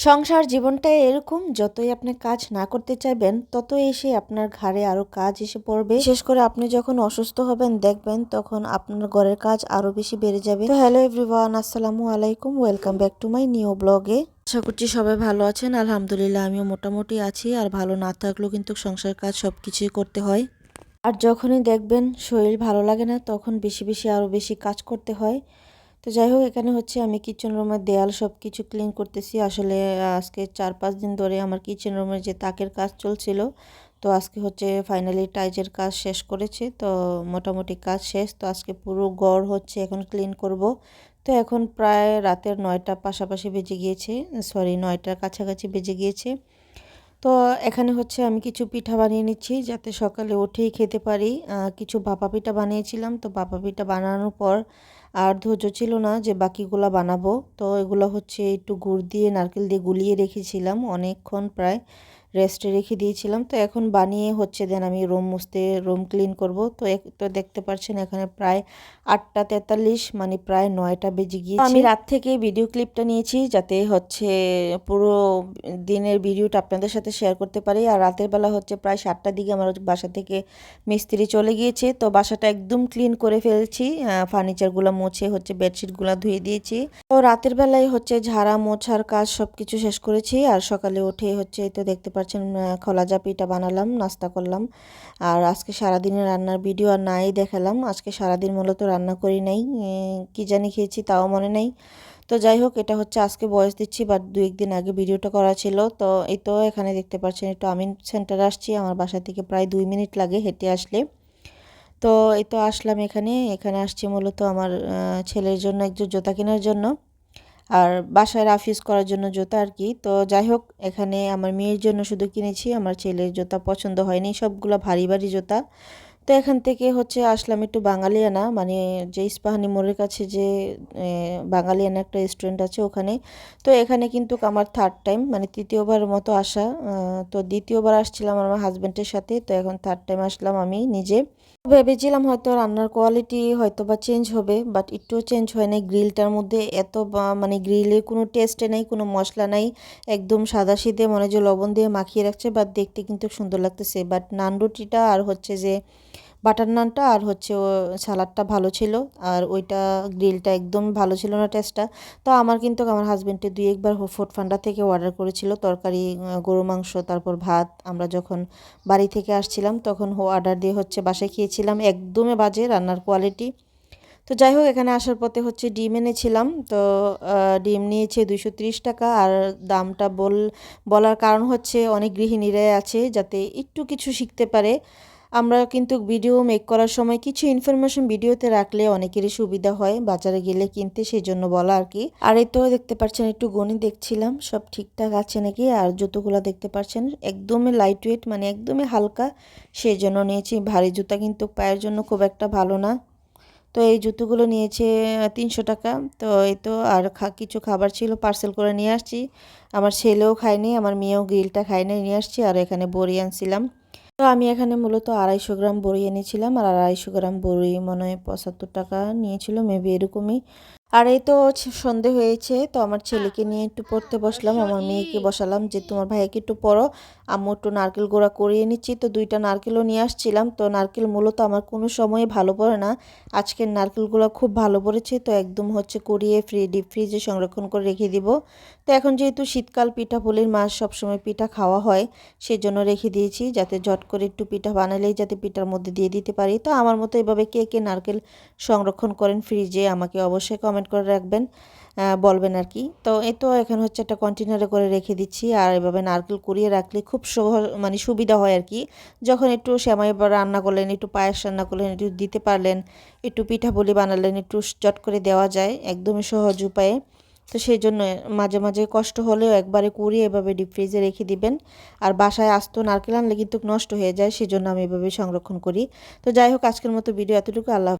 সংসার জীবনটা এরকম, যতই আপনি কাজ না করতে চাইবেন ততই এসে আপনার ঘাড়ে আরো কাজ এসে পড়বে। বিশেষ করে আপনি যখন অসুস্থ হবেন দেখবেন তখন আপনার ঘরের কাজ আরো বেশি বেড়ে যাবে। তো হ্যালো এভরিওয়ান, আসসালামু আলাইকুম, welcome back to my new ব্লগে। আশা করছি সবাই ভালো আছেন। আলহামদুলিল্লাহ আমিও মোটামুটি আছি। আর ভালো না থাকলেও কিন্তু সংসার কাজ সবকিছুই করতে হয়। আর যখনই দেখবেন শরীর ভালো লাগে না তখন বেশি বেশি আরো বেশি কাজ করতে হয়। তো যাই হোক, এখানে হচ্ছে আমি কিচেন রুমের দেয়াল সব কিছু ক্লিন করতেছি। আসলে আজকে 4-5 দিন ধরে আমার কিচেন রুমের যে তাকের কাজ চলছিল, তো আজকে হচ্ছে ফাইনালি টাইজের কাজ শেষ করেছে। তো মোটামুটি কাজ শেষ। তো আজকে পুরো ঘর হচ্ছে এখন ক্লিন করব। তো এখন প্রায় রাতের 9টা পাশাপাশি বেজে গিয়েছে, সরি 9টার কাছাকাছি বেজে গিয়েছে। তো এখানে হচ্ছে আমি কিছু পিঠা বানিয়ে নিচ্ছি যাতে সকালে উঠেই খেতে পারি। কিছু ভাপা পিঠা বানিয়েছিলাম, তো ভাপা পিঠা বানানোর পর আর ধৈর্য ছিল না যে বাকিগুলা বানাবো। তো এগুলো হচ্ছে একটু গুড় দিয়ে নারকেল দিয়ে গুলিয়ে রেখেছিলাম, অনেকক্ষণ প্রায় রেস্টে রেখে দিয়েছিলাম। তো এখন বানিয়ে হচ্ছে দেন আমি রুম মুছতে, রুম ক্লিন করব। তো দেখতে পাচ্ছেন এখানে প্রায় 8টা 43, মানে প্রায় 9টা বেজে গিয়েছে। আমি রাত থেকে ভিডিও ক্লিপটা নিয়েছি যাতে হচ্ছে পুরো দিনের ভিডিওটা আপনাদের সাথে শেয়ার করতে পারি। আর রাতের বেলা হচ্ছে প্রায় 7টার দিকে আমার বাসা থেকে মিস্ত্রি চলে গিয়েছে। তো বাসাটা একদম ক্লিন করে ফেলছি, ফার্নিচারগুলো মুছে হচ্ছে বেডশিটগুলো ধুয়ে দিয়েছি। তো রাতের বেলায় হচ্ছে ঝাড়া মোছার কাজ সব কিছু শেষ করেছি। আর সকালে উঠে হচ্ছে তো দেখতে পাচ্ছেন খোলাজা পিঠা বানালাম, নাস্তা করলাম। আর আজকে সারাদিনের রান্নার ভিডিও আর নাই দেখালাম। আজকে সারাদিন মূলত রান্না করি নাই, কি জানি খেয়েছি তাও মনে নেই। তো যাই হোক, এটা হচ্ছে আজকে ভয়েস দিচ্ছি, বাট 2-1 দিন আগে ভিডিওটা করা ছিল। তো এই তো এখানে দেখতে পাচ্ছেন একটু আমিন সেন্টার আসছি, আমার বাসা থেকে প্রায় 2 মিনিট লাগে হেঁটে আসলে। তো এই তো আসলাম এখানে। এখানে আসছি মূলত আমার ছেলের জন্য একটু জুতা কেনার জন্য, আর বাসায় রাফ ইউজ করার জন্য জুতা আর কি। তো যাই হোক, এখানে আমার মেয়ের জন্য শুধু কিনেছি, আমার ছেলের জুতা পছন্দ হয়নি, সবগুলো ভারী ভারী জুতা। তো এখান থেকে হচ্ছে আসলাম একটু বাঙালিয়ানা, মানে যে ইস্পাহানি মোড়ের কাছে যে বাঙালিয়ানা একটা রেস্টুরেন্ট আছে ওখানে। তো এখানে কিন্তু আমার থার্ড টাইম, মানে তৃতীয়বারের মতো আসা। তো দ্বিতীয়বার আসছিলাম আমার হাজব্যান্ডের সাথে, তো এখন থার্ড টাইম আসলাম আমি নিজে। ভেবেছিলাম হয়তো রান্নার কোয়ালিটি হয়তো বা চেঞ্জ হবে, বাট একটুও চেঞ্জ হয় নাই। গ্রিলটার মধ্যে এত মানে গ্রিলের কোনো টেস্টে নেই, কোনো মশলা নাই, একদম সাদাসিধে মনে হয় যে লবণ দিয়ে মাখিয়ে রাখছে। বাট দেখতে কিন্তু সুন্দর লাগতেছে। বাট নান রুটিটা আর হচ্ছে যে বাটার নানটা আর হচ্ছে ও সালাডটা ভালো ছিল। আর ওইটা গ্রিলটা একদম ভালো ছিল না টেস্টটা। তো আমার কিন্তু আমার হাজব্যান্ডে 2-1 বার ফুড পান্ডা থেকে অর্ডার করেছিল তরকারি, গরু মাংস, তারপর ভাত। আমরা যখন বাড়ি থেকে আসছিলাম তখন অর্ডার দিয়ে হচ্ছে বাসায় খেয়েছিলাম, একদমই বাজে রান্নার কোয়ালিটি। তো যাই হোক, এখানে আসার পথে হচ্ছে ডিম এনেছিলাম। তো ডিম নিয়েছে 230 টাকা। আর দামটা বলার কারণ হচ্ছে অনেক গৃহিণীরাই আছে যাতে একটু কিছু শিখতে পারে। আমরা কিন্তু ভিডিও মেক করার সময় কিছু ইনফরমেশন ভিডিওতে রাখলে অনেকেরই সুবিধা হয় বাজারে গেলে কিনতে, সেই জন্য বলা আর কি। আর এই তো দেখতে পাচ্ছেন একটু গণি দেখছিলাম সব ঠিকঠাক আছে নাকি। আর জুতোগুলো দেখতে পাচ্ছেন একদমই লাইট ওয়েট, মানে একদমই হালকা, সেই জন্য নিয়েছি। ভারী জুতা কিন্তু পায়ের জন্য খুব একটা ভালো না। তো এই জুতোগুলো নিয়েছে 300 টাকা। তো এই তো আর কিছু খাবার ছিল, পার্সেল করে নিয়ে আসছি। আমার ছেলেও খায়নি, আমার মেয়েও গ্রিলটা খায়নি, নিয়ে আসছি। আর এখানে বড়ি আনছিলাম। তো আমি এখানে মূলত 250 গ্রাম বড়ি এনেছিলাম। আর 250 গ্রাম বড়ি মনে হয় 75 টাকা নিয়েছিল, মেবি এরকমই। আর এই তো সন্ধে হয়েছে, তো আমার ছেলেকে নিয়ে একটু পড়তে বসলাম, আমার মেয়েকে বসালাম যে তোমার ভাইকে একটু পড়ো, আম্মু একটু নারকেল গোড়া করিয়ে নিচ্ছি। তো 2টা নারকেলও নিয়ে আসছিলাম। তো নারকেল মূলত আমার কোনো সময় ভালো পড়ে না, আজকের নারকেলগুলো খুব ভালো পড়েছে। তো একদম হচ্ছে কুড়িয়ে ডিপ ফ্রিজে সংরক্ষণ করে রেখে দিব। তো এখন যেহেতু শীতকাল, পিঠাপুলির মাস, সবসময় পিঠা খাওয়া হয়, সেই জন্য রেখে দিয়েছি যাতে ঝট করে একটু পিঠা বানালেই যাতে পিঠার মধ্যে দিয়ে দিতে পারি। তো আমার মতো এভাবে কে কে নারকেল সংরক্ষণ করেন ফ্রিজে আমাকে অবশ্যই কমেন্ট করে রাখবেন, বলবেন আর কি। তো এই তো এখন হচ্ছে একটা কন্টেনারে করে রেখে দিচ্ছি। আর এভাবে নারকেল কুড়িয়ে রাখলে খুব মানে সুবিধা হয় আর কি। যখন একটু সেমাই রান্না করলেন, একটু পায়েস রান্না করলেন, একটু দিতে পারলেন, একটু পিঠাপুলি বানালেন, একটু চট করে দেওয়া যায় একদমই সহজ উপায়ে। তো সেই জন্য মাঝে মাঝে কষ্ট হলেও একবারে কুড়িয়ে এভাবে ডিপ ফ্রিজে রেখে দিবেন। আর বাসায় আস্ত নারকেল আনলে কিন্তু নষ্ট হয়ে যায়, সেজন্য আমি এভাবে সংরক্ষণ করি। তো যাই হোক, আজকের মতো ভিডিও এতটুকু। আল্লাহ।